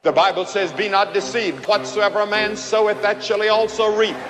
The Bible says, be not deceived. Whatsoever a man soweth, that shall he also reap. All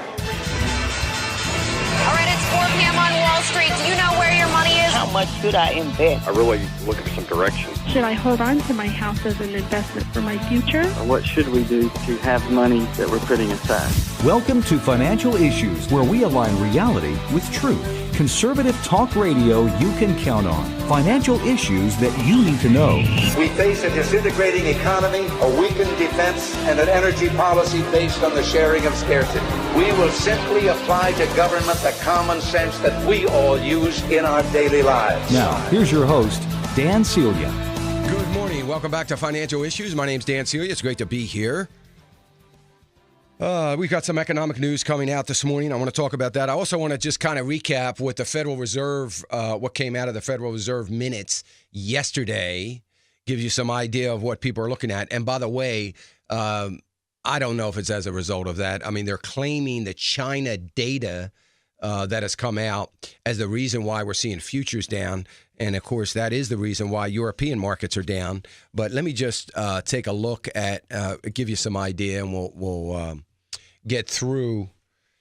right, it's 4 p.m. on Wall Street. Do you know where your money is? How much should I invest? I really looking for some direction. Should I hold on to my house as an investment for my future? What should we do to have money that we're putting aside? Welcome to Financial Issues, where we align reality with truth. Conservative talk radio you can count on. Financial issues that you need to know. We face a disintegrating economy, a weakened defense, and an energy policy based on the sharing of scarcity. We will simply apply to government the common sense that we all use in our daily lives. Now, here's your host, Dan Celia. Good morning. Welcome back to Financial Issues. My name's Dan Celia. It's great to be here. We've got some economic news coming out this morning. I want to talk about that. I also want to just kind of recap what the Federal Reserve, what came out of the Federal Reserve minutes yesterday, give you some idea of what people are looking at. And by the way, I don't know if it's as a result of that. I mean, they're claiming the China data that has come out as the reason why we're seeing futures down. And, of course, that is the reason why European markets are down. But let me just take a look at, give you some idea, and we'll get through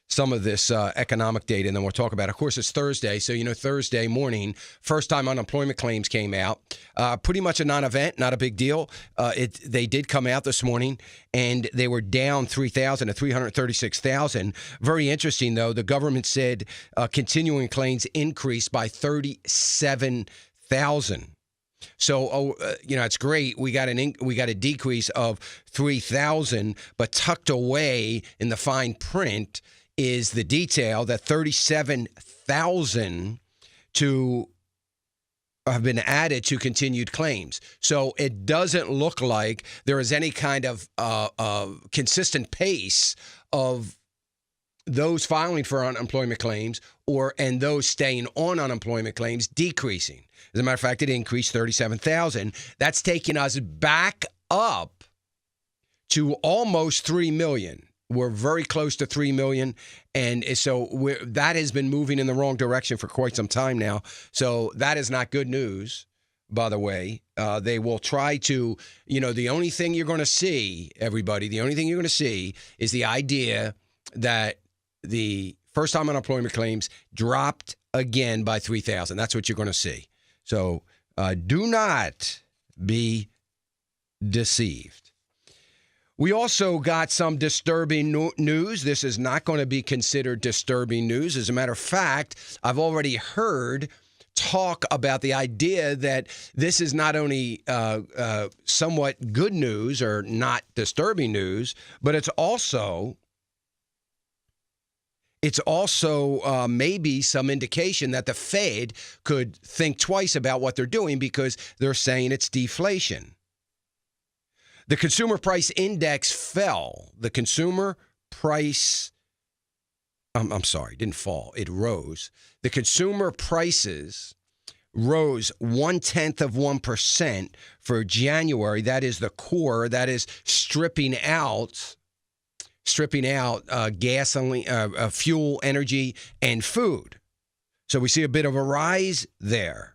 some of this economic data, and then we'll talk about it. Of course, it's Thursday, so, Thursday morning, first-time unemployment claims came out. Pretty much a non-event, not a big deal. They did come out this morning, and they were down 3,000 to 336,000. Very interesting, though. The government said continuing claims increased by 37,000. So, it's great. We got a decrease of 3,000, but tucked away in the fine print is the detail that 37,000 have been added to continued claims. So it doesn't look like there is any kind of consistent pace of those filing for unemployment claims and those staying on unemployment claims decreasing. As a matter of fact, it increased 37,000. That's taking us back up to almost 3 million. We're very close to 3 million. And so that has been moving in the wrong direction for quite some time now. So that is not good news, by the way. They will try to, the only thing you're going to see, everybody, the only thing you're going to see is the idea that the first-time unemployment claims dropped again by 3,000. That's what you're going to see. So do not be deceived. We also got some disturbing news. This is not going to be considered disturbing news. As a matter of fact, I've already heard talk about the idea that this is not only somewhat good news or not disturbing news, but it's also maybe some indication that the Fed could think twice about what they're doing because they're saying it's deflation. The consumer price index fell. The consumer price, didn't fall. It rose. The consumer prices rose 0.1% for January. That is the core. That is stripping out gasoline, fuel, energy, and food. So we see a bit of a rise there.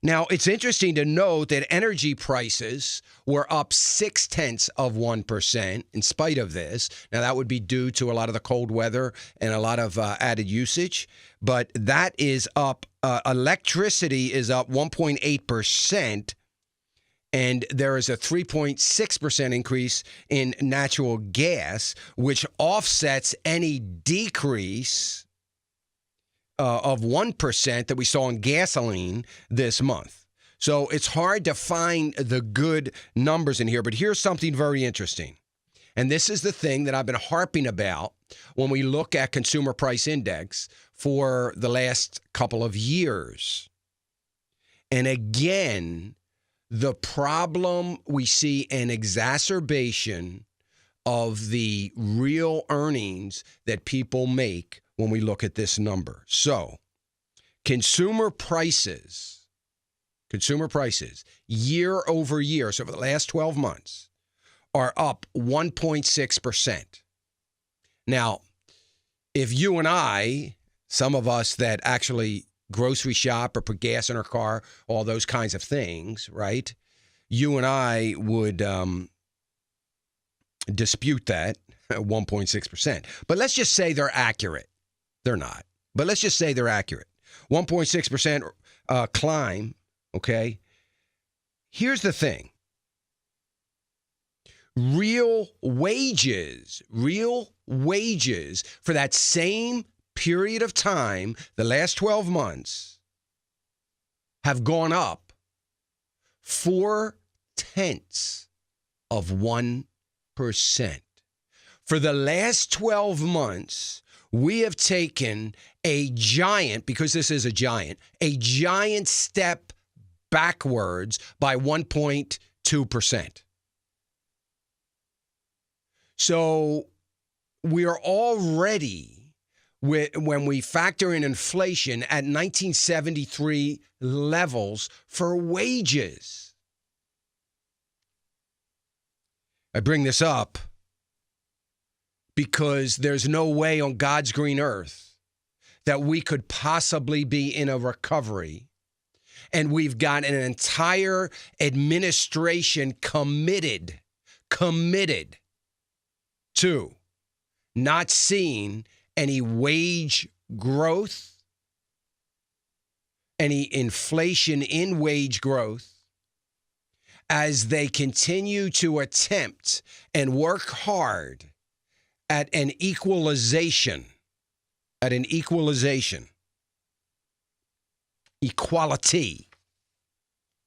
Now, it's interesting to note that energy prices were up 0.6% in spite of this. Now, that would be due to a lot of the cold weather and a lot of added usage. But that is up. Electricity is up 1.8%. And there is a 3.6% increase in natural gas, which offsets any decrease of 1% that we saw in gasoline this month. So it's hard to find the good numbers in here. But here's something very interesting. And this is the thing that I've been harping about when we look at consumer price index for the last couple of years. And again, the problem, we see an exacerbation of the real earnings that people make when we look at this number. So, consumer prices year over year, so for the last 12 months, are up 1.6%. Now, if you and I, some of us that actually grocery shop or put gas in our car, all those kinds of things, right? You and I would dispute that, 1.6%. But let's just say they're accurate. They're not. But let's just say they're accurate. 1.6% climb, okay? Here's the thing. Real wages for that same period of time, the last 12 months, have gone up 0.4%. For the last 12 months, we have taken a giant, because this is a giant step backwards by 1.2%. So we are already, when we factor in inflation, at 1973 levels for wages. I bring this up because there's no way on God's green earth that we could possibly be in a recovery. And we've got an entire administration committed to not seeing any wage growth, any inflation in wage growth, as they continue to attempt and work hard at an equality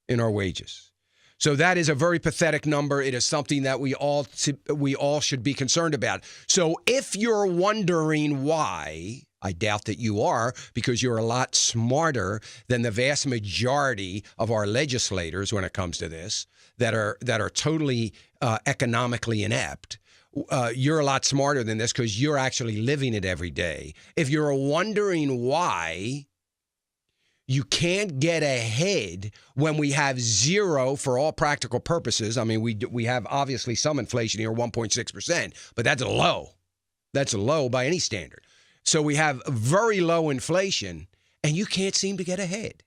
in our wages. So that is a very pathetic number. It is something that we all should be concerned about. So if you're wondering why, I doubt that you are, because you're a lot smarter than the vast majority of our legislators when it comes to this, that are totally economically inept. You're a lot smarter than this because you're actually living it every day. If you're wondering why you can't get ahead when we have zero for all practical purposes. I mean, we have obviously some inflation here, 1.6%, but that's low. That's low by any standard. So we have very low inflation, and you can't seem to get ahead.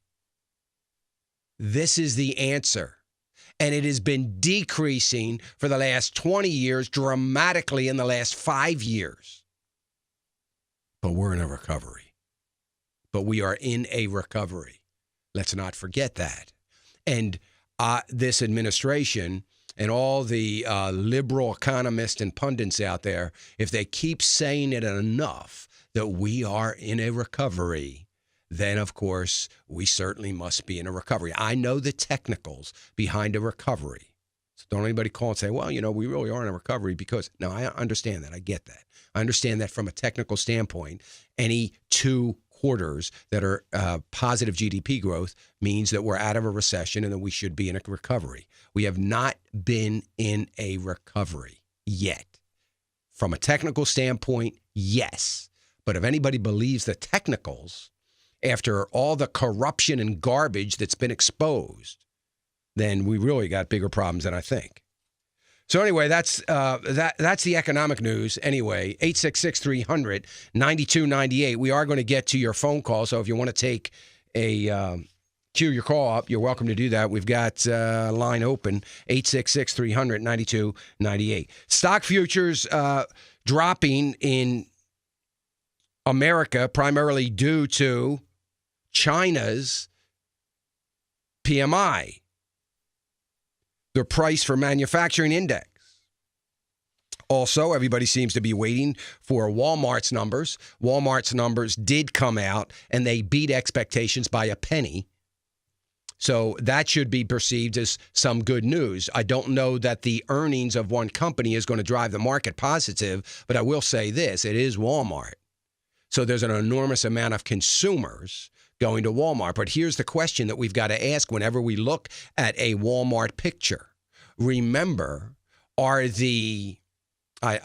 This is the answer. And it has been decreasing for the last 20 years, dramatically in the last 5 years. But we're in a recovery. But we are in a recovery. Let's not forget that. And this administration and all the liberal economists and pundits out there, if they keep saying it enough that we are in a recovery, then, of course, we certainly must be in a recovery. I know the technicals behind a recovery. So don't anybody call and say, well, we really are in a recovery because, no, I understand that. I get that. I understand that from a technical standpoint, any 2 quarters that are positive GDP growth means that we're out of a recession and that we should be in a recovery. We have not been in a recovery yet. From a technical standpoint, yes. But if anybody believes the technicals, after all the corruption and garbage that's been exposed, then we really got bigger problems than I think. So anyway, that's the economic news. Anyway, 866-300-9298. We are going to get to your phone call. So if you want to take queue your call up, you're welcome to do that. We've got a line open, 866-300-9298. Stock futures dropping in America, primarily due to China's PMI. The price for manufacturing index. Also, everybody seems to be waiting for Walmart's numbers. Walmart's numbers did come out, and they beat expectations by a penny. So that should be perceived as some good news. I don't know that the earnings of one company is going to drive the market positive, but I will say this, it is Walmart. So there's an enormous amount of consumers going to Walmart. But here's the question that we've got to ask whenever we look at a Walmart picture. Remember, I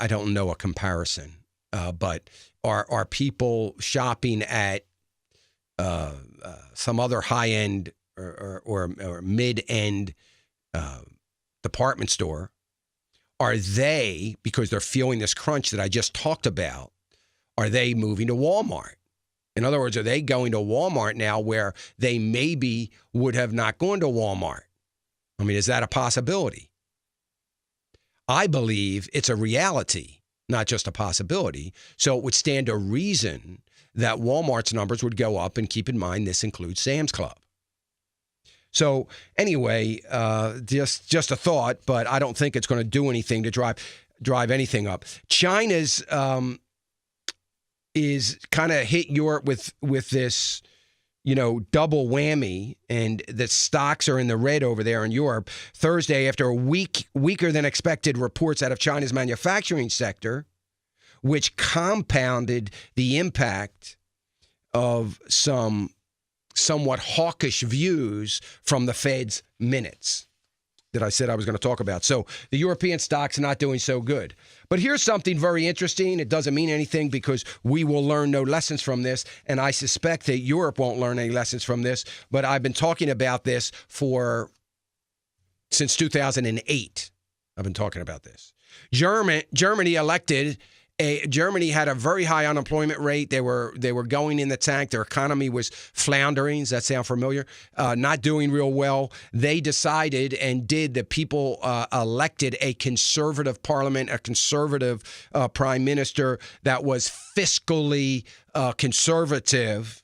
don't know a comparison, but are people shopping at some other high-end or mid-end department store? Are they, because they're feeling this crunch that I just talked about, are they moving to Walmart? In other words, are they going to Walmart now where they maybe would have not gone to Walmart? I mean, is that a possibility? I believe it's a reality, not just a possibility. So it would stand to reason that Walmart's numbers would go up, and keep in mind this includes Sam's Club. So anyway, just a thought, but I don't think it's going to do anything to drive anything up. China's is kind of hit Europe with this, double whammy, and the stocks are in the red over there in Europe. Thursday, after a weaker than expected reports out of China's manufacturing sector, which compounded the impact of some somewhat hawkish views from the Fed's minutes that I said I was going to talk about. So the European stocks are not doing so good. But here's something very interesting. It doesn't mean anything because we will learn no lessons from this, and I suspect that Europe won't learn any lessons from this, but I've been talking about this since 2008. I've been talking about this. Germany had a very high unemployment rate. They were going in the tank. Their economy was floundering. Does that sound familiar? Not doing real well. They decided the people elected a conservative parliament, a conservative prime minister that was fiscally conservative.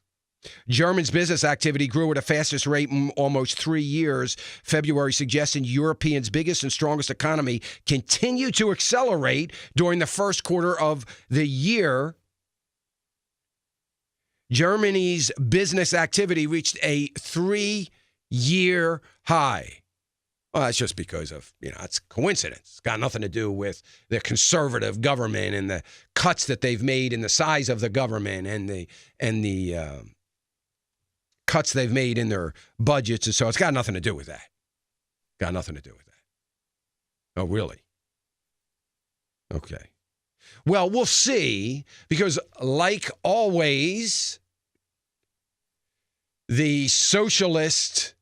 Germany's business activity grew at the fastest rate in almost 3 years. February suggesting Europe's biggest and strongest economy continued to accelerate during the first quarter of the year. Germany's business activity reached a 3-year high. Well, that's just because of, it's coincidence. It's got nothing to do with the conservative government and the cuts that they've made in the size of the government and the cuts they've made in their budgets. And so it's got nothing to do with that. Got nothing to do with that. Oh, really? Okay. Well, we'll see, because like always, the Socialist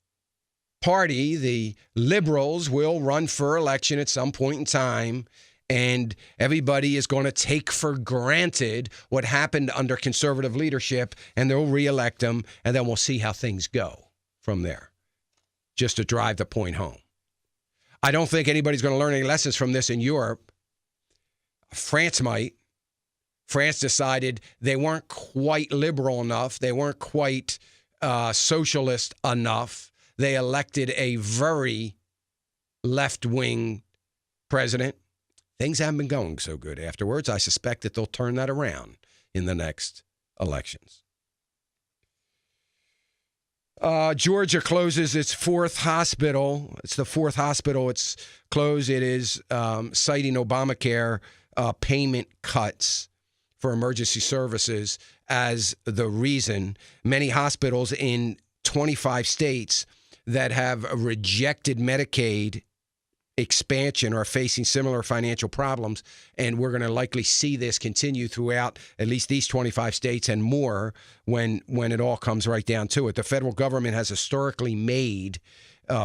Party, the liberals, will run for election at some point in time, and everybody is going to take for granted what happened under conservative leadership, and they'll reelect them, and then we'll see how things go from there, just to drive the point home. I don't think anybody's going to learn any lessons from this in Europe. France might. France decided they weren't quite liberal enough. They weren't quite socialist enough. They elected a very left-wing president. Things haven't been going so good afterwards. I suspect that they'll turn that around in the next elections. Georgia closes its 4th hospital. It's the 4th hospital it's closed. It is citing Obamacare payment cuts for emergency services as the reason. Many hospitals in 25 states that have rejected Medicaid expansion are facing similar financial problems, and we're going to likely see this continue throughout at least these 25 states and more when it all comes right down to it. The federal government has historically made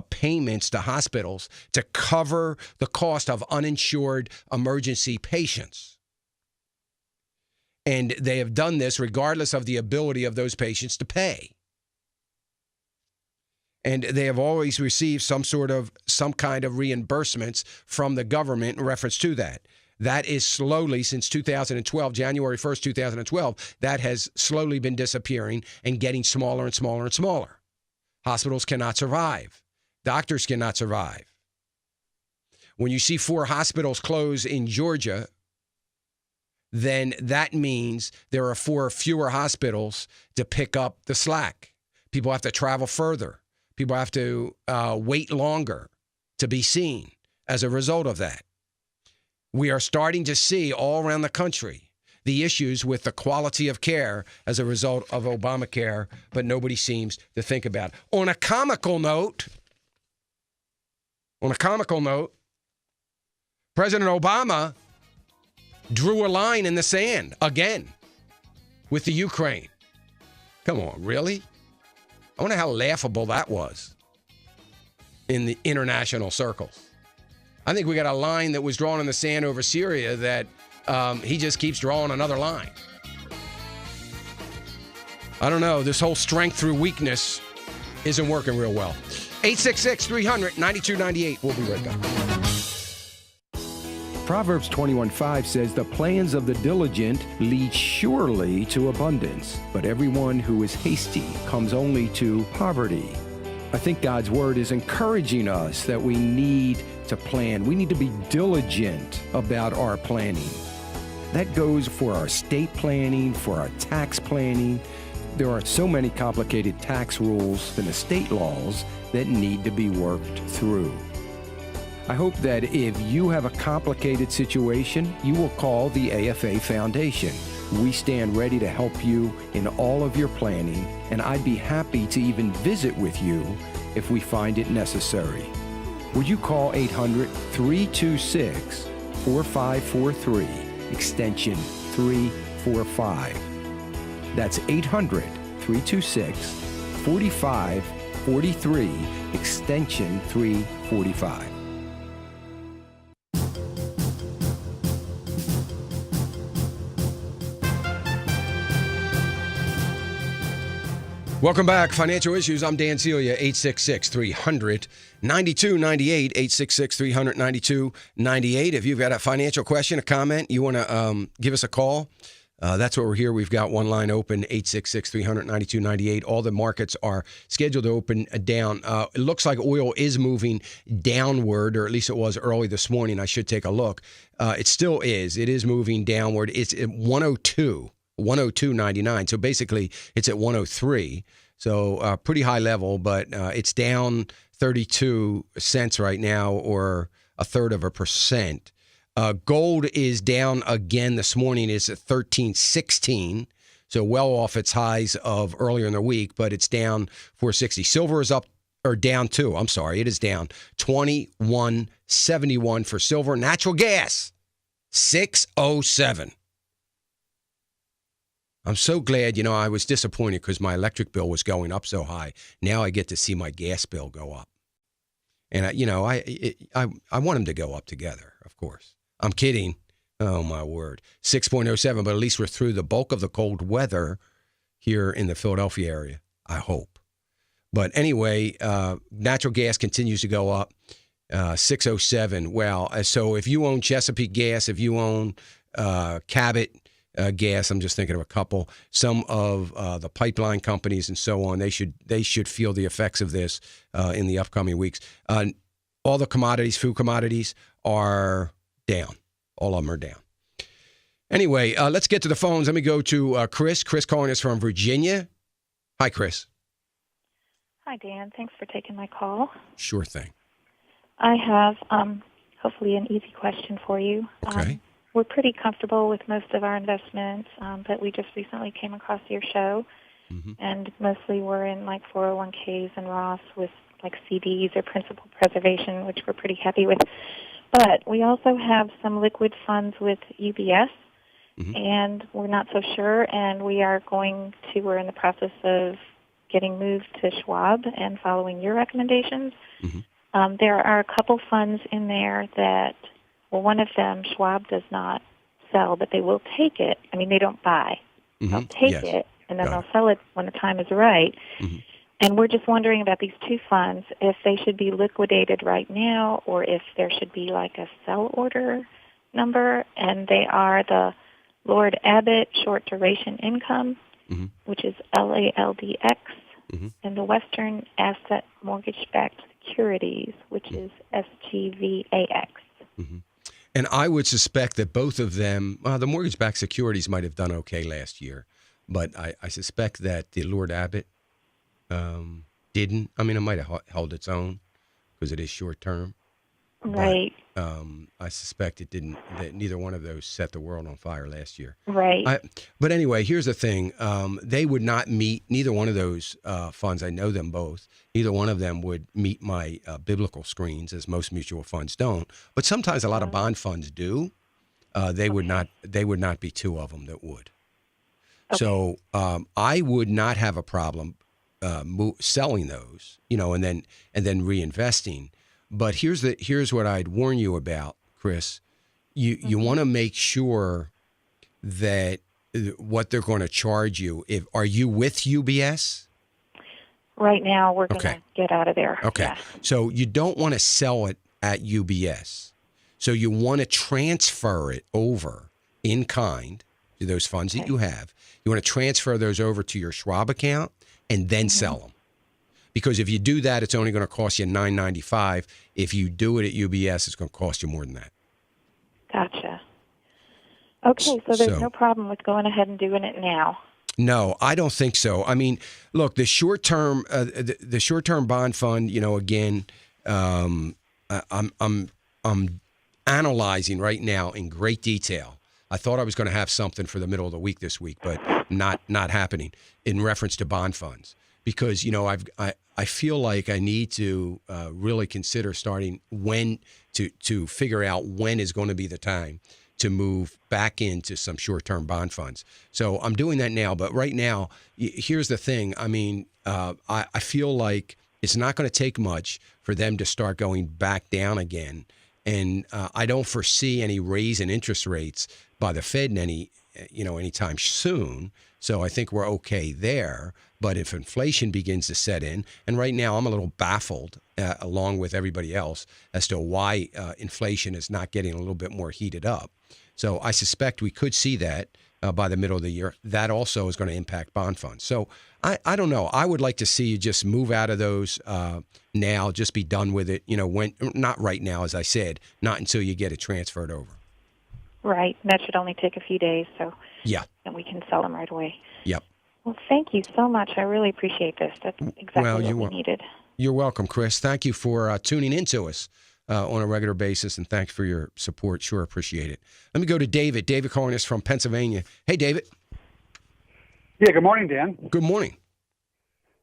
payments to hospitals to cover the cost of uninsured emergency patients. And they have done this regardless of the ability of those patients to pay. And they have always received some kind of reimbursements from the government in reference to that. That is slowly, since 2012, January 1st, 2012, that has slowly been disappearing and getting smaller and smaller and smaller. Hospitals cannot survive. Doctors cannot survive. When you see 4 hospitals close in Georgia, then that means there are 4 fewer hospitals to pick up the slack. People have to travel further. People have to wait longer to be seen as a result of that. We are starting to see all around the country the issues with the quality of care as a result of Obamacare, but nobody seems to think about it. On a comical note, President Obama drew a line in the sand again with the Ukraine. Come on, really? I wonder how laughable that was in the international circles. I think we got a line that was drawn in the sand over Syria that he just keeps drawing another line. I don't know. This whole strength through weakness isn't working real well. 866-300-9298. We'll be right back. Proverbs 21:5 says, "The plans of the diligent lead surely to abundance, but everyone who is hasty comes only to poverty." I think God's word is encouraging us that we need to plan. We need to be diligent about our planning. That goes for our estate planning, for our tax planning. There are so many complicated tax rules and estate laws that need to be worked through. I hope that if you have a complicated situation, you will call the AFA Foundation. We stand ready to help you in all of your planning, and I'd be happy to even visit with you if we find it necessary. Would you call 800-326-4543, extension 345. That's 800-326-4543, extension 345. Welcome back. Financial Issues. I'm Dan Celia, 866-300-9298, 866-300-9298. If you've got a financial question, a comment, you want to give us a call, that's what we're here. We've got one line open, 866-300-9298. All the markets are scheduled to open down. It looks like oil is moving downward, or at least it was early this morning. I should take a look. It still is. It is moving downward. It's at 102.99. So basically, it's at 103. So pretty high level, but it's down 32 cents right now, or 1/3%. Gold is down again this morning. It's at 13.16, so well off its highs of earlier in the week, but it's down 460. Silver is up, or down too. I'm sorry, it is down 21.71 for silver. Natural gas, 607. I'm so glad, I was disappointed because my electric bill was going up so high. Now I get to see my gas bill go up. And, I want them to go up together, of course. I'm kidding. Oh, my word. 6.07, but at least we're through the bulk of the cold weather here in the Philadelphia area, I hope. But anyway, natural gas continues to go up, 607. Well, so if you own Chesapeake Gas, if you own Cabot Gas, I'm just thinking of a couple, some of the pipeline companies and so on, they should feel the effects of this in the upcoming weeks. All the commodities, food commodities, are down. All of them are down. Anyway, let's get to the phones. Let me go to Chris. Chris calling us from Virginia. Hi, Chris. Hi, Dan. Thanks for taking my call. Sure thing. I have hopefully an easy question for you. Okay. We're pretty comfortable with most of our investments, but we just recently came across your show, and mostly we're in like 401ks and Roths with like CDs or principal preservation, which we're pretty happy with. But we also have some liquid funds with UBS, and we're not so sure, and we're in the process of getting moved to Schwab and following your recommendations. There are a couple funds in there that, well, one of them, Schwab does not sell, but they will take it. I mean, they don't buy. They'll take it, and then they'll sell it when the time is right. And we're just wondering about these two funds, if they should be liquidated right now or if there should be like a sell order number. And they are the Lord Abbett Short Duration Income, which is LALDX, and the Western Asset Mortgage-Backed Securities, which is SGVAX. And I would suspect that both of them, the mortgage-backed securities might have done okay last year, but I suspect that the Lord Abbett didn't. I mean, it might have held its own because it is short-term. Right. But, I suspect it didn't. That neither one of those set the world on fire last year. Right. But anyway, here's the thing. They would not meet, neither one of those funds, I know them both, neither one of them would meet my biblical screens, as most mutual funds don't. But sometimes a lot of bond funds do. They would not be two of them that would. Okay. So I would not have a problem selling those, and then reinvesting. But here's what I'd warn you about, Chris. You want to make sure that what they're going to charge you. Are you with UBS? Right now, we're going to get out of there. Okay. Yeah. So you don't want to sell it at UBS. So you want to transfer it over in kind to those funds that you have. You want to transfer those over to your Schwab account and then sell them. Because if you do that, it's only going to cost you $9.95. If you do it at UBS, it's going to cost you more than that. Gotcha. Okay, so there's no problem with going ahead and doing it now. No, I don't think so. I mean, look, the short-term bond fund. Again, I'm analyzing right now in great detail. I thought I was going to have something for the middle of the week this week, but not happening in reference to bond funds because I feel like I need to really consider starting when to figure out when is going to be the time to move back into some short-term bond funds. So I'm doing that now. But right now, here's the thing. I mean, I feel like it's not going to take much for them to start going back down again. And I don't foresee any raise in interest rates by the Fed anytime soon. So I think we're okay there. But if inflation begins to set in, and right now I'm a little baffled, along with everybody else, as to why inflation is not getting a little bit more heated up. So I suspect we could see that by the middle of the year. That also is going to impact bond funds. So I don't know. I would like to see you just move out of those now, just be done with it. Not right now, as I said, not until you get it transferred over. Right. That should only take a few days, so yeah, and we can sell them right away. Yep. Well, thank you so much. I really appreciate this. That's exactly what we needed. You're welcome, Chris. Thank you for tuning in to us on a regular basis, and thanks for your support. Sure appreciate it. Let me go to David. David calling us from Pennsylvania. Hey, David. Yeah, good morning, Dan. Good morning.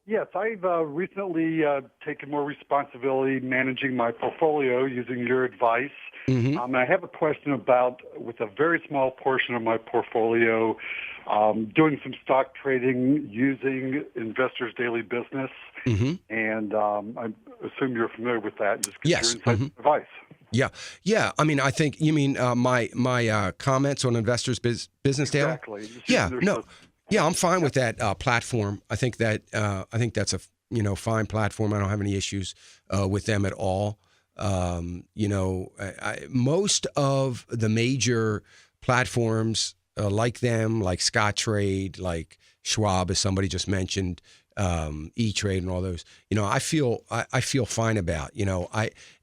Yes, I've recently taken more responsibility managing my portfolio using your advice. Mm-hmm. I have a question about, with a very small portion of my portfolio, doing some stock trading using Investors Daily Business. Mm-hmm. And I assume you're familiar with that. Just give your insight advice. Yeah. I mean, I think you mean my comments on Investors Business Daily? Exactly. Yeah, no. Yeah, I'm fine with that platform. I think that's a fine platform. I don't have any issues with them at all. Most of the major platforms like them, like Scottrade, like Schwab, as somebody just mentioned, E-Trade, and all those. I feel fine about.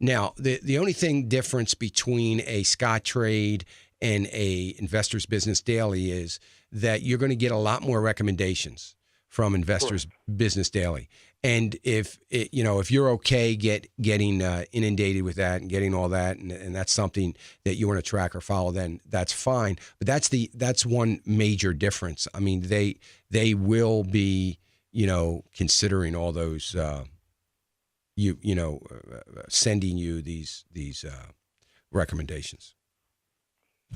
Now the only thing difference between a Scottrade and a Investors Business Daily is that you're going to get a lot more recommendations from Investors Business Daily. And if you're okay getting inundated with that and getting all that, and that's something that you want to track or follow, then that's fine. But that's one major difference. I mean, they will be considering all those sending you these recommendations.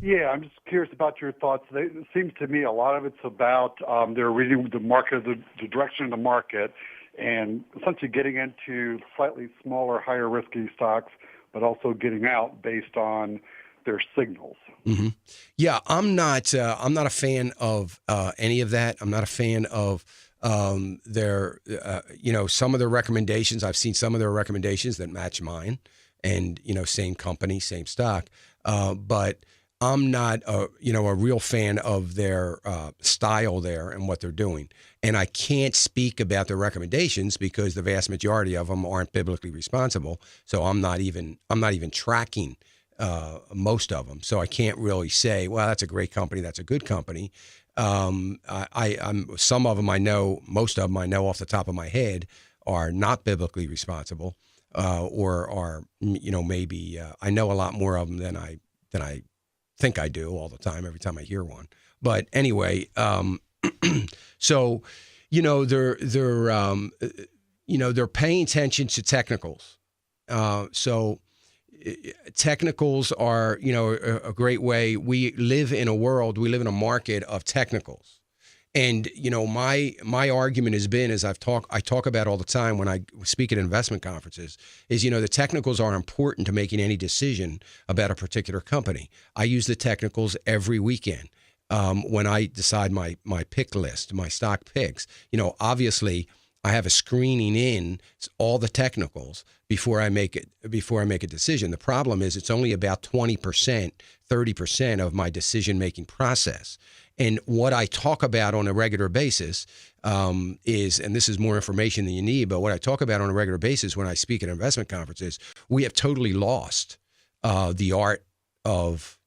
Yeah, I'm just curious about your thoughts. It seems to me a lot of it's about they're reading the market, the direction of the market, and essentially getting into slightly smaller, higher risky stocks, but also getting out based on their signals. Mm-hmm. Yeah, I'm not a fan of any of that. I'm not a fan of their some of their recommendations. I've seen some of their recommendations that match mine, and same company, same stock, but I'm not a real fan of their style there and what they're doing. And I can't speak about their recommendations because the vast majority of them aren't biblically responsible. So I'm not even tracking most of them. So I can't really say, well, that's a great company, that's a good company. I'm some of them I know, most of them I know off the top of my head are not biblically responsible, or are maybe I know a lot more of them than I think I do all the time, every time I hear one. But anyway, so they're paying attention to technicals. So technicals are a great way. We live in a market of technicals. And my argument has been, as I talk about all the time when I speak at investment conferences, is the technicals are important to making any decision about a particular company. I use the technicals every weekend when I decide my pick list, my stock picks. Obviously I have a screening in all the technicals before I make a decision. The problem is it's only about 20%, 30% of my decision-making process. And what I talk about on a regular basis is, and this is more information than you need, but what I talk about on a regular basis when I speak at investment conferences, we have totally lost the art of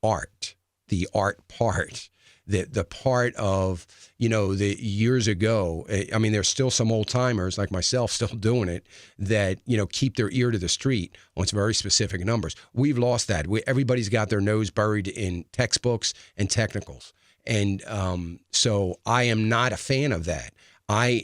art, the art part. The part of, the years ago, I mean, there's still some old timers like myself still doing it that, keep their ear to the street on some very specific numbers. We've lost that. Everybody's got their nose buried in textbooks and technicals. And so I am not a fan of that. I'm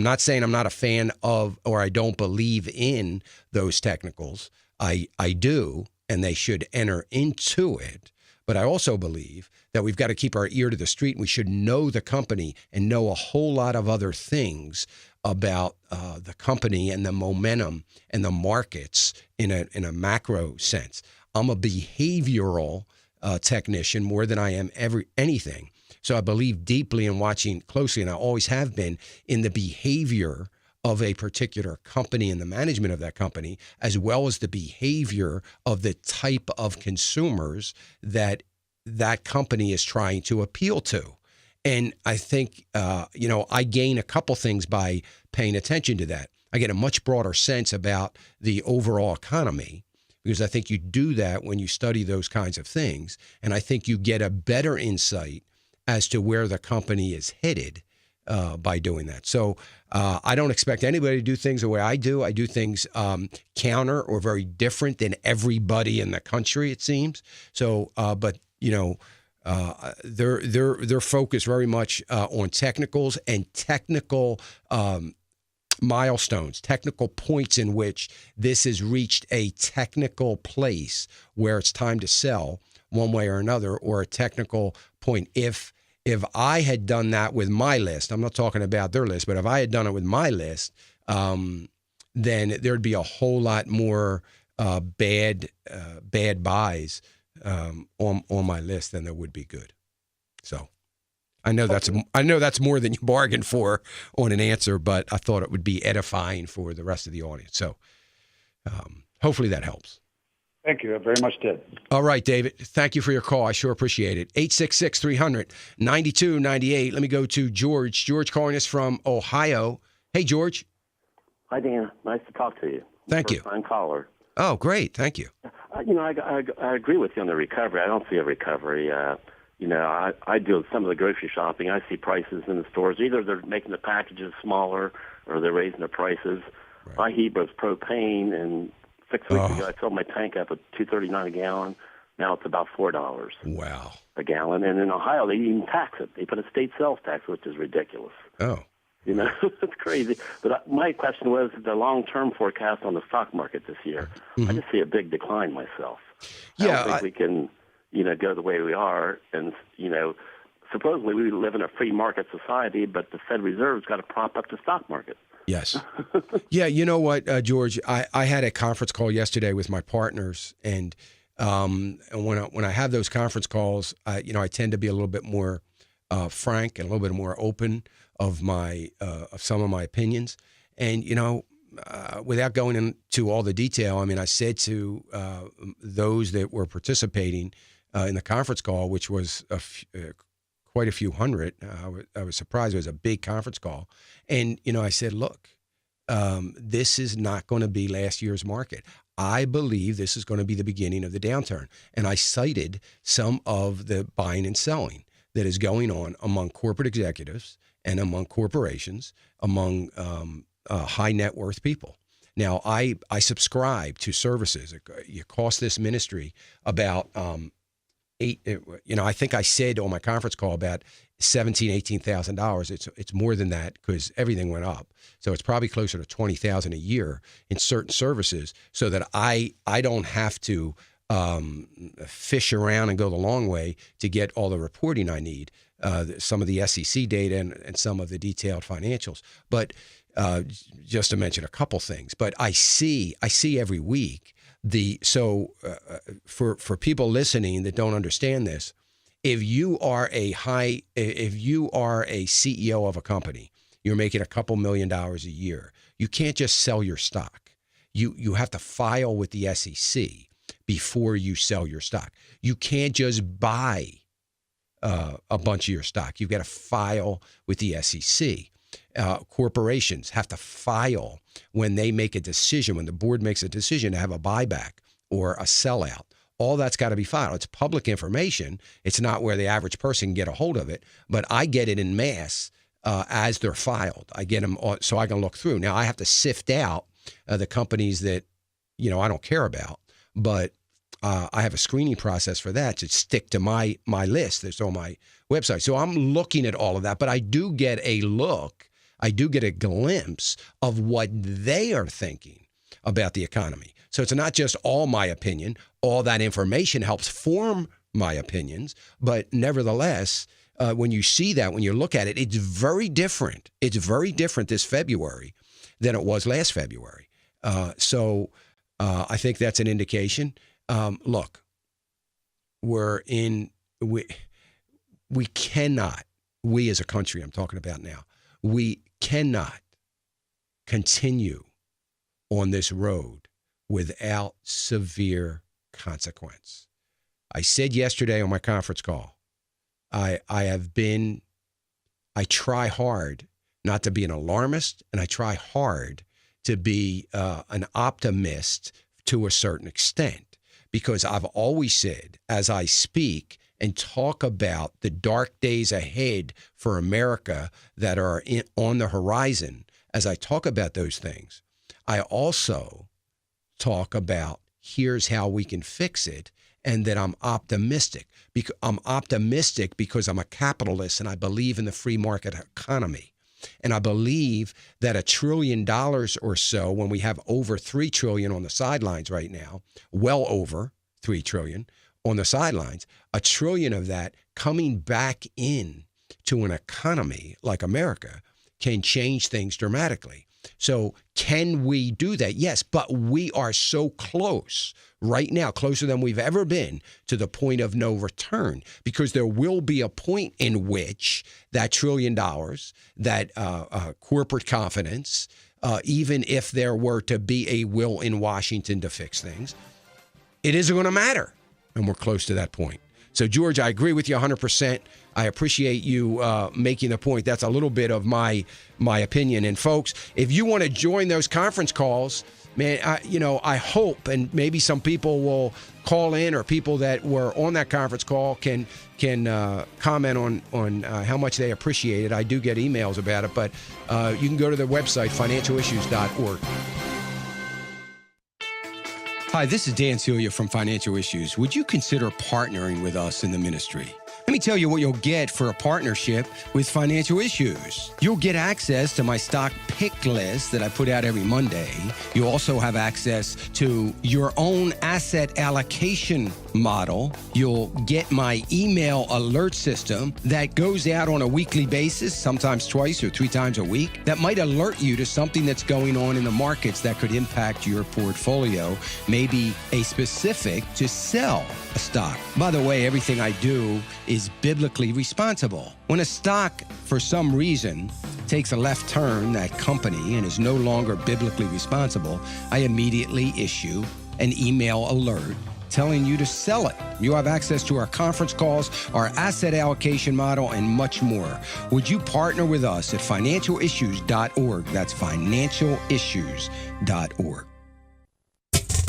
not saying I'm not a fan of, or I don't believe in those technicals. I do, and they should enter into it. But I also believe that we've got to keep our ear to the street, and we should know the company and know a whole lot of other things about the company and the momentum and the markets in a macro sense. I'm a behavioral technician more than I am anything. So I believe deeply in watching closely, and I always have been, in the behavior of a particular company and the management of that company, as well as the behavior of the type of consumers that company is trying to appeal to. And I think, I gain a couple things by paying attention to that. I get a much broader sense about the overall economy, because I think you do that when you study those kinds of things. And I think you get a better insight as to where the company is headed by doing that. So I don't expect anybody to do things the way I do. I do things counter or very different than everybody in the country, it seems. So, they're focused very much on technicals and technical milestones, technical points in which this has reached a technical place where it's time to sell one way or another, or a technical point. If I had done that with my list, I'm not talking about their list, but if I had done it with my list, then there'd be a whole lot more bad buys on my list than there would be good. So I know that's more than you bargained for on an answer, but I thought it would be edifying for the rest of the audience. So hopefully that helps. Thank you. I very much did. All right, David. Thank you for your call. I sure appreciate it. 866-300-9298. Let me go to George. George calling us from Ohio. Hey, George. Hi, Dan. Nice to talk to you. Thank you. First-time caller. Oh, great. Thank you. I agree with you on the recovery. I don't see a recovery. I do some of the grocery shopping. I see prices in the stores. Either they're making the packages smaller or they're raising the prices. Right. My heat was propane, and 6 weeks ago I filled my tank up at $2.39 a gallon. Now it's about $4. Wow. A gallon. And in Ohio, they even tax it. They put a state sales tax, which is ridiculous. Oh. It's crazy. But my question was the long-term forecast on the stock market this year. Mm-hmm. I just see a big decline myself. I don't think we can, go the way we are. And, supposedly we live in a free market society, but the Fed Reserve's got to prop up the stock market. Yes. Yeah, you know what, George? I had a conference call yesterday with my partners, and when I have those conference calls, I tend to be a little bit more frank and a little bit more open of some of my opinions. And without going into all the detail, I mean, I said to those that were participating in the conference call, which was quite a few hundred. I was surprised. It was a big conference call. And, I said, look, this is not going to be last year's market. I believe this is going to be the beginning of the downturn. And I cited some of the buying and selling that is going on among corporate executives and among corporations, among high net worth people. Now, I subscribe to services. It costs this ministry about I think I said on my conference call about $17,000, $18,000. It's more than that because everything went up. So it's probably closer to $20,000 a year in certain services, so that I don't have to fish around and go the long way to get all the reporting I need, some of the SEC data and some of the detailed financials. But just to mention a couple things, but I see every week. For people listening that don't understand this, if you are a CEO of a company you're making a couple $1 million a year, you can't just sell your stock. You have to file with the SEC before you sell your stock. You can't just buy a bunch of your stock. You've got to file with the SEC. Corporations have to file when they make a decision, when the board makes a decision to have a buyback or a sellout. All that's got to be filed. It's public information. It's not where the average person can get a hold of it, but I get it in mass as they're filed. I get them so I can look through. Now, I have to sift out the companies that, I don't care about, but I have a screening process for that to stick to my list that's on my website. So I'm looking at all of that, but I do get a look. I do get a glimpse of what they are thinking about the economy. So it's not just all my opinion. All that information helps form my opinions. But nevertheless, when you see that, when you look at it, it's very different. It's very different this February than it was last February. So I think that's an indication. Look, we cannot, we as a country, I'm talking about now, we cannot continue on this road without severe consequence. I said yesterday on my conference call, I try hard not to be an alarmist, and I try hard to be an optimist to a certain extent, because I've always said, as I speak and talk about the dark days ahead for America that are on the horizon, as I talk about those things, I also talk about here's how we can fix it, and that I'm optimistic. I'm optimistic because I'm a capitalist and I believe in the free market economy. And I believe that $1 trillion or so, when we have over $3 trillion on the sidelines right now, well over $3 trillion on the sidelines, $1 trillion of that coming back in to an economy like America can change things dramatically. So can we do that? Yes, but we are so close right now, closer than we've ever been to the point of no return, because there will be a point in which that $1 trillion, that corporate confidence, even if there were to be a will in Washington to fix things, it isn't going to matter. And we're close to that point. So, George, I agree with you 100%. I appreciate you making the point. That's a little bit of my opinion. And, folks, if you want to join those conference calls, man, I hope, and maybe some people will call in, or people that were on that conference call can comment on how much they appreciate it. I do get emails about it, but you can go to the website, financialissues.org. Hi, this is Dan Celia from Financial Issues. Would you consider partnering with us in the ministry? Let me tell you what you'll get for a partnership with Financial Issues. You'll get access to my stock pick list that I put out every Monday. You'll also have access to your own asset allocation model. You'll get my email alert system that goes out on a weekly basis, sometimes twice or 3 times a week, that might alert you to something that's going on in the markets that could impact your portfolio, maybe a specific to sell a stock. By the way, everything I do is biblically responsible. When a stock, for some reason, takes a left turn, that company, and is no longer biblically responsible, I immediately issue an email alert telling you to sell it. You have access to our conference calls, our asset allocation model, and much more. Would you partner with us at financialissues.org? That's financialissues.org.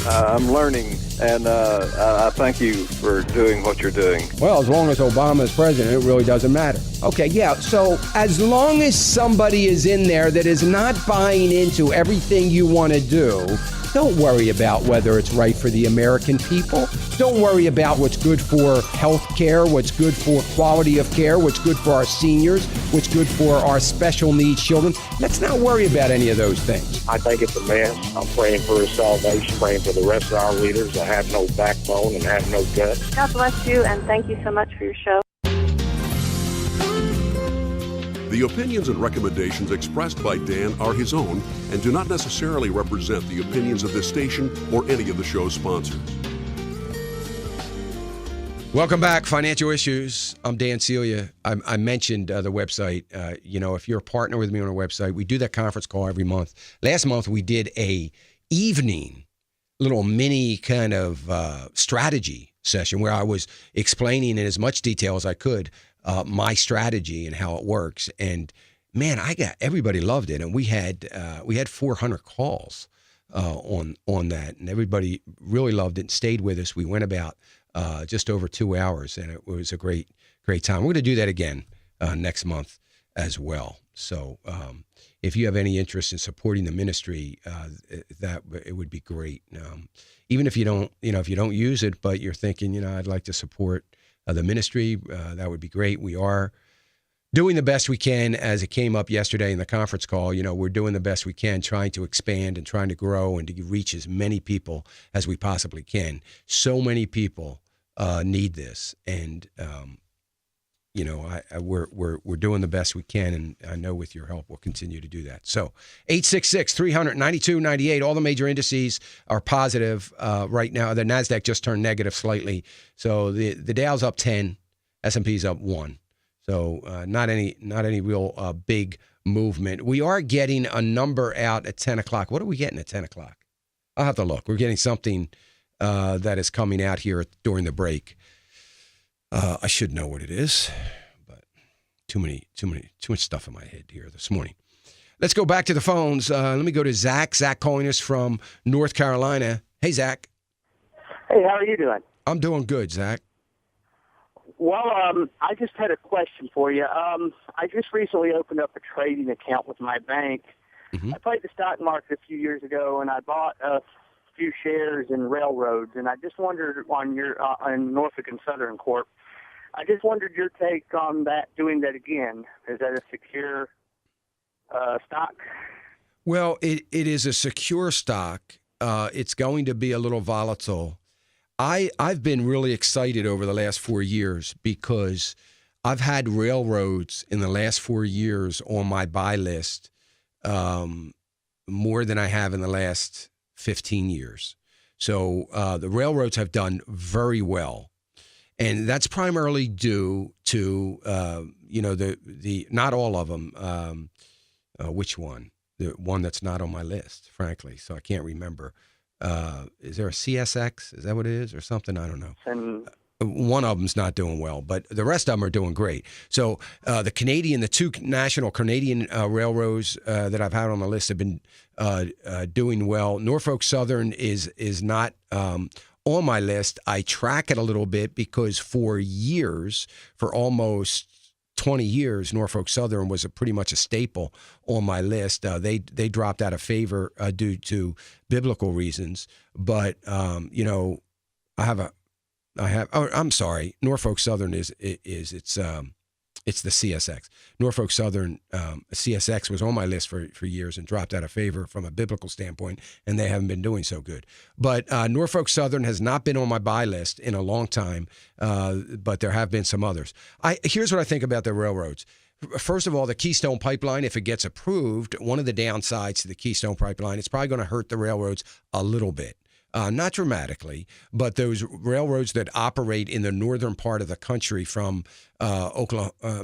I'm learning, and I thank you for doing what you're doing. Well, as long as Obama is president, it really doesn't matter. Okay, yeah, so as long as somebody is in there that is not buying into everything you want to do, don't worry about whether it's right for the American people. Don't worry about what's good for health care, what's good for quality of care, what's good for our seniors, what's good for our special needs children. Let's not worry about any of those things. I think it's a mess. I'm praying for his salvation, praying for the rest of our leaders that have no backbone and have no guts. God bless you, and thank you so much for your show. The opinions and recommendations expressed by Dan are his own and do not necessarily represent the opinions of this station or any of the show's sponsors. Welcome back, Financial Issues. I'm Dan Celia. I mentioned the website. If you're a partner with me on our website, we do that conference call every month. Last month, we did a evening, little mini kind of strategy session where I was explaining in as much detail as I could my strategy and how it works. And man, everybody loved it. And we had 400 calls on that, and everybody really loved it and stayed with us. We went about just over 2 hours, and it was a great time. We're going to do that again next month as well. So if you have any interest in supporting the ministry, that it would be great. Even if you don't use it, but you're thinking, I'd like to support the ministry, that would be great. We are doing the best we can, as it came up yesterday in the conference call. We're doing the best we can, trying to expand and trying to grow and to reach as many people as we possibly can. So many people need this, and we're doing the best we can, and I know with your help we'll continue to do that. So 866-300-9298. All the major indices are positive right now. The NASDAQ just turned negative slightly, so the Dow's up 10, S&P's up 1. So not any real big movement. We are getting a number out at 10 o'clock. What are we getting at 10 o'clock? I'll have to look. We're getting something that is coming out here during the break. I should know what it is, but too much stuff in my head here this morning. Let's go back to the phones. Let me go to Zach. Zach calling us from North Carolina. Hey, Zach. Hey, how are you doing? I'm doing good, Zach. Well, I just had a question for you. I just recently opened up a trading account with my bank. Mm-hmm. I played the stock market a few years ago, and I bought a few shares in railroads, and I just wondered on Norfolk and Southern Corp. I just wondered your take on that, doing that again. Is that a secure stock? Well, it is a secure stock. It's going to be a little volatile. I've been really excited over the last 4 years because I've had railroads in the last 4 years on my buy list more than I have in the last 15 years. So the railroads have done very well. And that's primarily due to, the not all of them. Which one? The one that's not on my list, frankly. So I can't remember. Is there a CSX? Is that what it is, or something? I don't know. One of them's not doing well, but the rest of them are doing great. So the two national Canadian railroads that I've had on the list have been doing well. Norfolk Southern is not on my list. I track it a little bit because for almost 20 years, Norfolk Southern was pretty much a staple on my list. They dropped out of favor due to biblical reasons. But I'm sorry. Norfolk Southern it's the CSX. Norfolk Southern CSX was on my list for years and dropped out of favor from a biblical standpoint, and they haven't been doing so good. But Norfolk Southern has not been on my buy list in a long time, but there have been some others. Here's what I think about the railroads. First of all, the Keystone Pipeline, if it gets approved, one of the downsides to the Keystone Pipeline, it's probably going to hurt the railroads a little bit. Not dramatically, but those railroads that operate in the northern part of the country from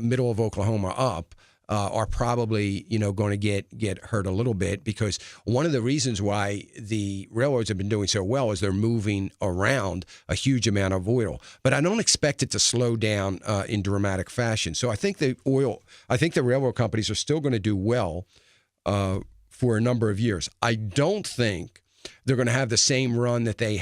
middle of Oklahoma up are probably going to get hurt a little bit, because one of the reasons why the railroads have been doing so well is they're moving around a huge amount of oil. But I don't expect it to slow down in dramatic fashion. So I think the railroad companies are still going to do well for a number of years. I don't think they're going to have the same run that they've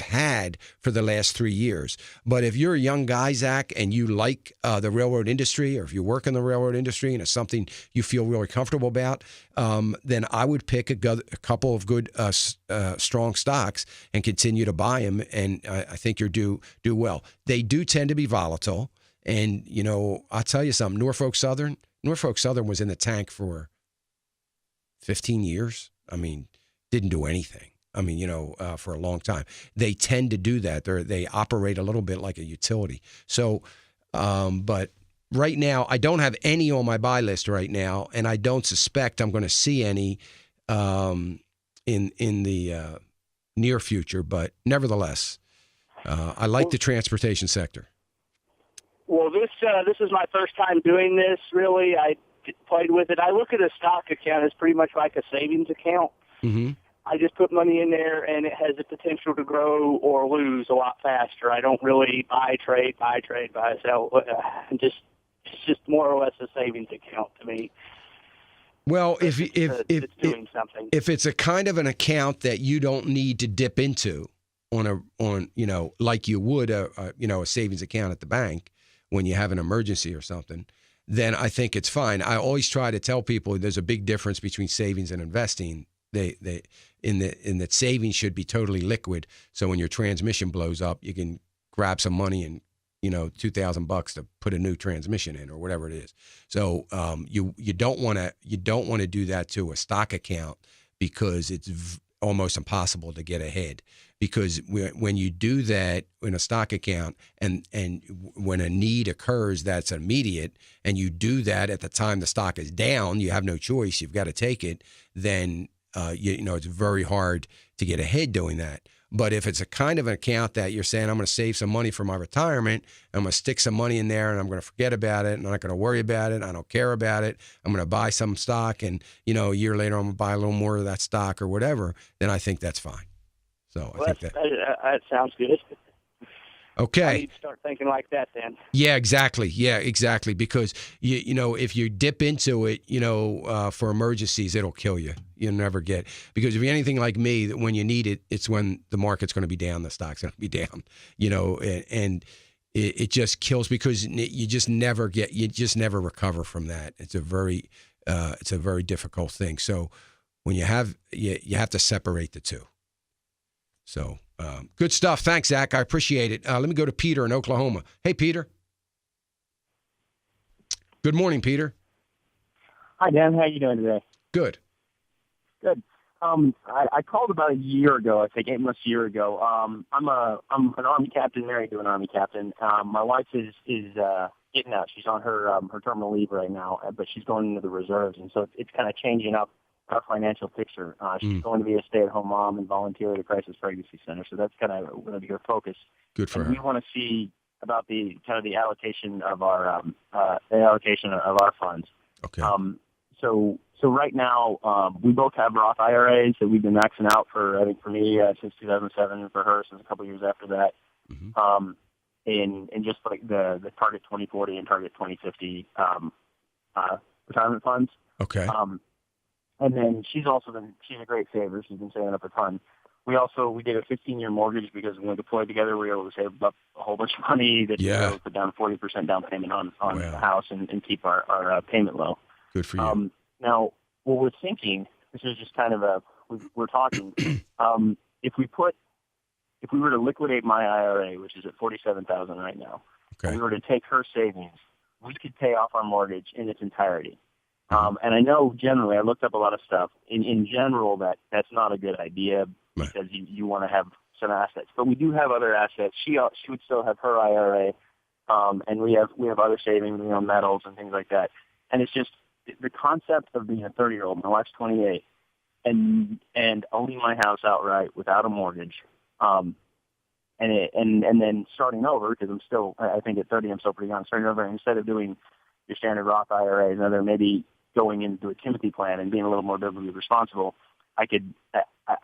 had for the last 3 years. But if you're a young guy, Zach, and you like the railroad industry, or if you work in the railroad industry and it's something you feel really comfortable about, then I would pick a couple of good, strong stocks and continue to buy them. And I think you're do well. They do tend to be volatile. And, I'll tell you something, Norfolk Southern was in the tank for 15 years. I mean, didn't do anything. I mean, for a long time. They tend to do that. They operate a little bit like a utility. So, but right now, I don't have any on my buy list right now, and I don't suspect I'm going to see any in the near future. But nevertheless, I like the transportation sector. Well, this is my first time doing this, really. I played with it. I look at a stock account as pretty much like a savings account. Mm-hmm. I just put money in there, and it has the potential to grow or lose a lot faster. I don't really buy, sell. It's just more or less a savings account to me. Well, if doing something. If it's a kind of an account that you don't need to dip into on like you would a savings account at the bank when you have an emergency or something, then I think it's fine. I always try to tell people there's a big difference between savings and investing. In that savings should be totally liquid. So when your transmission blows up, you can grab some money and $2,000 to put a new transmission in or whatever it is. So you don't want to do that to a stock account because it's almost impossible to get ahead. Because when you do that in a stock account and when a need occurs that's immediate and you do that at the time the stock is down, you have no choice. You've got to take it. Then it's very hard to get ahead doing that. But if it's a kind of an account that you're saying, I'm going to save some money for my retirement, I'm going to stick some money in there and I'm going to forget about it and I'm not going to worry about it, I don't care about it, I'm going to buy some stock and, a year later I'm going to buy a little more of that stock or whatever, then I think that's fine. So I think that sounds good. Okay. I need to start thinking like that then. Yeah, exactly. Because if you dip into it, for emergencies, it'll kill you. You'll never get, because if you're anything like me, that when you need it, it's when the market's going to be down, the stock's going to be down. And it just kills because you just never recover from that. It's a very difficult thing. So when you have to separate the two. So. Good stuff. Thanks, Zach. I appreciate it. Let me go to Peter in Oklahoma. Hey, Peter. Good morning, Peter. Hi, Dan. How are you doing today? Good. Good. I called about a year ago, I think 8 months a year ago. I'm an Army captain, married to an Army captain. My wife is getting out. She's on her terminal leave right now, but she's going into the reserves, and so it's kind of changing up our financial picture. She's going to be a stay-at-home mom and volunteer at a crisis pregnancy center, so that's kind of going to be her focus. Good for her. We want to see about the allocation of our funds. Okay. So right now we both have Roth IRAs that we've been maxing out for, I think for me since 2007, and for her since a couple of years after that. Mm-hmm. And just like the Target 2040 and Target 2050 retirement funds. Okay. And then she's a great saver. She's been saving up a ton. We did a 15-year mortgage because when we deployed together, we were able to save up a whole bunch of money that we were able to put down 40% down payment on the house and keep our payment low. Good for you. Now, what we're thinking, this is just kind of we're talking, if we were to liquidate my IRA, which is at $47,000 right now, and we were to take her savings, we could pay off our mortgage in its entirety. And I know generally, I looked up a lot of stuff. In general, that's not a good idea because you want to have some assets. But we do have other assets. She would still have her IRA, and we have other savings, metals and things like that. And it's just the concept of being a 30-year-old. My wife's 28, and owning my house outright without a mortgage, and then starting over because I'm still, I think at 30 I'm still pretty young. Starting over instead of doing your standard Roth IRA, another maybe going into a Timothy plan and being a little more biblically responsible, I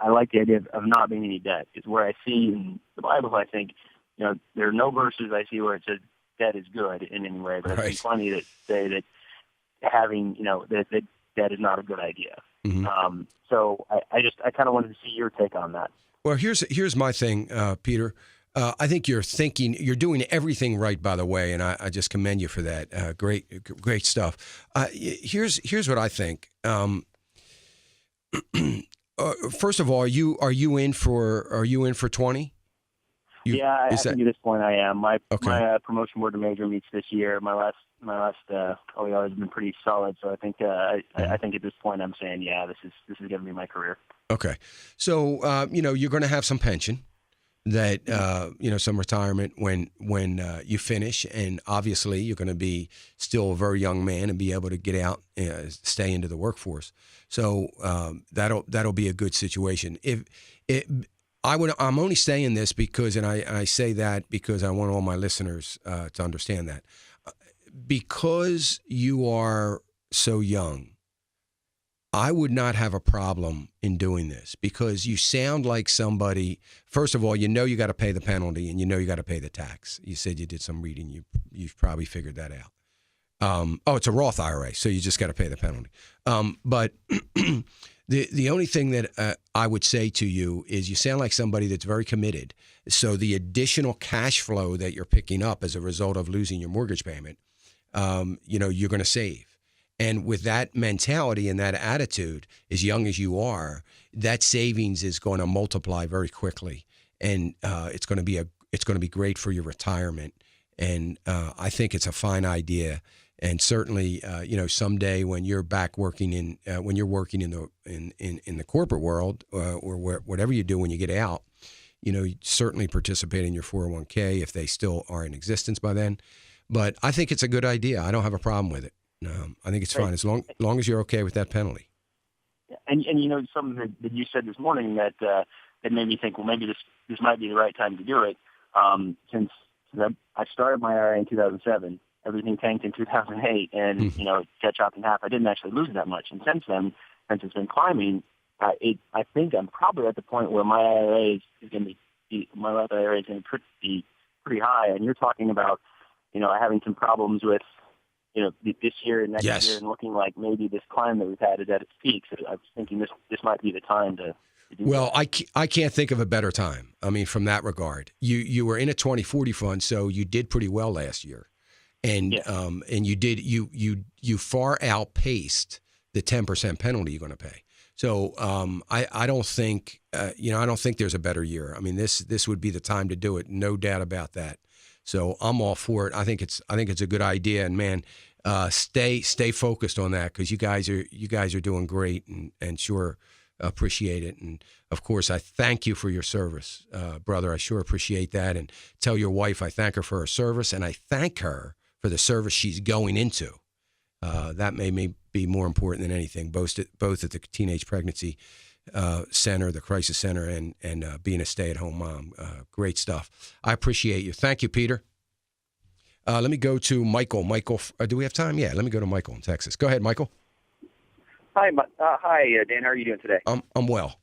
like the idea of not being any debt. It's where I see in the Bible, I think, there are no verses I see where it says debt is good in any way, but I see plenty that say that having, that debt is not a good idea. Mm-hmm. So I kind of wanted to see your take on that. Well, here's my thing, Peter. I think you're doing everything right, by the way, and I just commend you for that. Great stuff. Here's what I think. First of all, are you in for 20? I think at this point I am. My promotion board to major meets this year. My last OER has been pretty solid, so I think I think at this point I'm saying this is going to be my career. Okay, so you're going to have some pension. That some retirement when you finish, and obviously you're going to be still a very young man and be able to get out, stay into the workforce. So that'll be a good situation. I'm only saying this because, and I say that because I want all my listeners to understand that. Because you are so young, I would not have a problem in doing this because you sound like somebody, first of all, you got to pay the penalty and you got to pay the tax. You said you did some reading. You've probably figured that out. It's a Roth IRA, so you just got to pay the penalty. But the only thing that I would say to you is you sound like somebody that's very committed. So the additional cash flow that you're picking up as a result of losing your mortgage payment, you're going to save. And with that mentality and that attitude, as young as you are, that savings is going to multiply very quickly, and it's going to be great for your retirement. And I think it's a fine idea. And certainly, someday when you're back working in the corporate world or whatever you do when you get out, you certainly participate in your 401k if they still are in existence by then. But I think it's a good idea. I don't have a problem with it. I think it's fine as long as you're okay with that penalty. And something that you said this morning that made me think, well, maybe this might be the right time to do it. Since I started my IRA in 2007, everything tanked in 2008, and it got chopped in half. I didn't actually lose that much, and since then, since it's been climbing, I think I'm probably at the point where my IRA is going to be pretty high. And you're talking about having some problems with this year and next year, and looking like maybe this climb that we've had is at its peak. So I was thinking this might be the time to do well, that. I can't think of a better time. I mean, from that regard, you were in a 2040 fund, so you did pretty well last year, and you far outpaced the 10% penalty you're going to pay. So I don't think there's a better year. I mean, this would be the time to do it, no doubt about that. So I'm all for it. I think it's a good idea, and man, stay focused on that because you guys are doing great, and sure appreciate it. And of course, I thank you for your service, brother. I sure appreciate that, and tell your wife I thank her for her service, and I thank her for the service she's going into. That may be more important than anything, both at the Teenage Pregnancy Center, the Crisis Center, and being a stay-at-home mom. Great stuff. I appreciate you. Thank you, Peter. Let me go to Michael. Michael, do we have time? Yeah, let me go to Michael in Texas. Go ahead, Michael. Hi, Dan. How are you doing today? I'm well.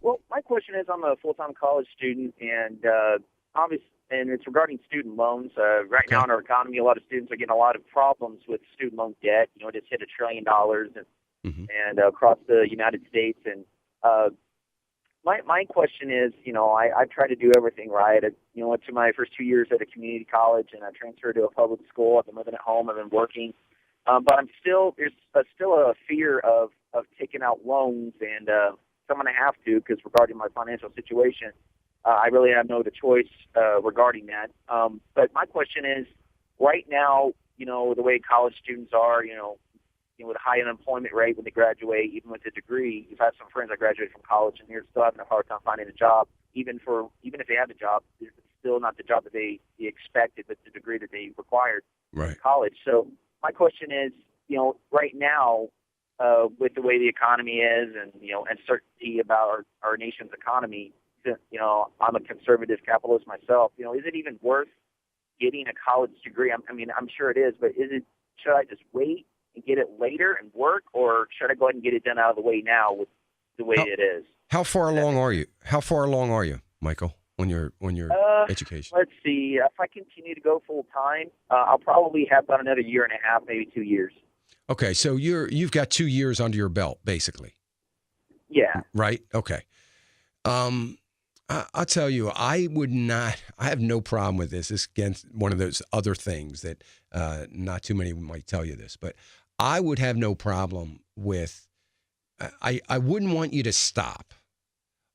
Well, my question is, I'm a full-time college student, and it's regarding student loans. Right now in our economy, a lot of students are getting a lot of problems with student loan debt. It just hit $1 trillion, and across the United States. And my question is, I try to do everything right. I went to my first 2 years at a community college, and I transferred to a public school. I've been living at home. I've been working. But there's still a fear of taking out loans, and so I'm going to have to, because regarding my financial situation, I really have no other choice regarding that. But my question is, right now, the way college students are, with a high unemployment rate when they graduate, even with a degree. You've had some friends that graduated from college and they're still having a hard time finding a job. Even if they have a job, it's still not the job that they expected, but the degree that they required in college. So my question is, right now, with the way the economy is and uncertainty about our nation's economy, I'm a conservative capitalist myself. Is it even worth getting a college degree? I'm sure it is, but should I just wait and get it later and work, or should I go ahead and get it done out of the way now with the way it is? How far along are you? How far along are you, Michael, on your education? Let's see. If I continue to go full time, I'll probably have about another year and a half, maybe 2 years. Okay, so you've got 2 years under your belt, basically. Yeah. Right. Okay. I'll tell you, I have no problem with this. This is against one of those other things that not too many might tell you this, but I would have no problem with, I wouldn't want you to stop,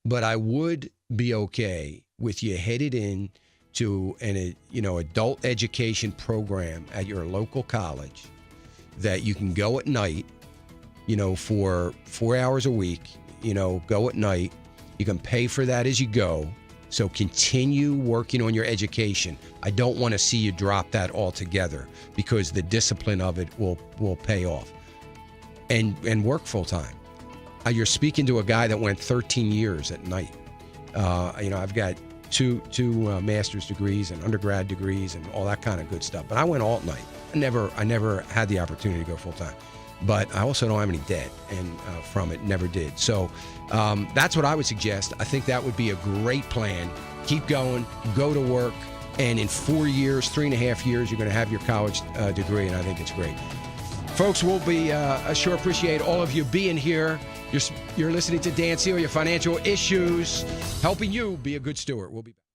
but I would be okay with you headed in to an adult education program at your local college that you can go at night, for 4 hours a week, go at night. You can pay for that as you go. So continue working on your education. I don't want to see you drop that altogether because the discipline of it will pay off. And work full time. You're speaking to a guy that went 13 years at night. I've got two master's degrees and undergrad degrees and all that kind of good stuff. But I went alt night. I never had the opportunity to go full time. But I also don't have any debt and from it, never did. So that's what I would suggest. I think that would be a great plan. Keep going, go to work, and in 4 years, 3.5 years, you're going to have your college degree, and I think it's great. Folks, we'll be sure appreciate all of you being here. You're listening to Dan Celia, Financial Issues, helping you be a good steward. We'll be back.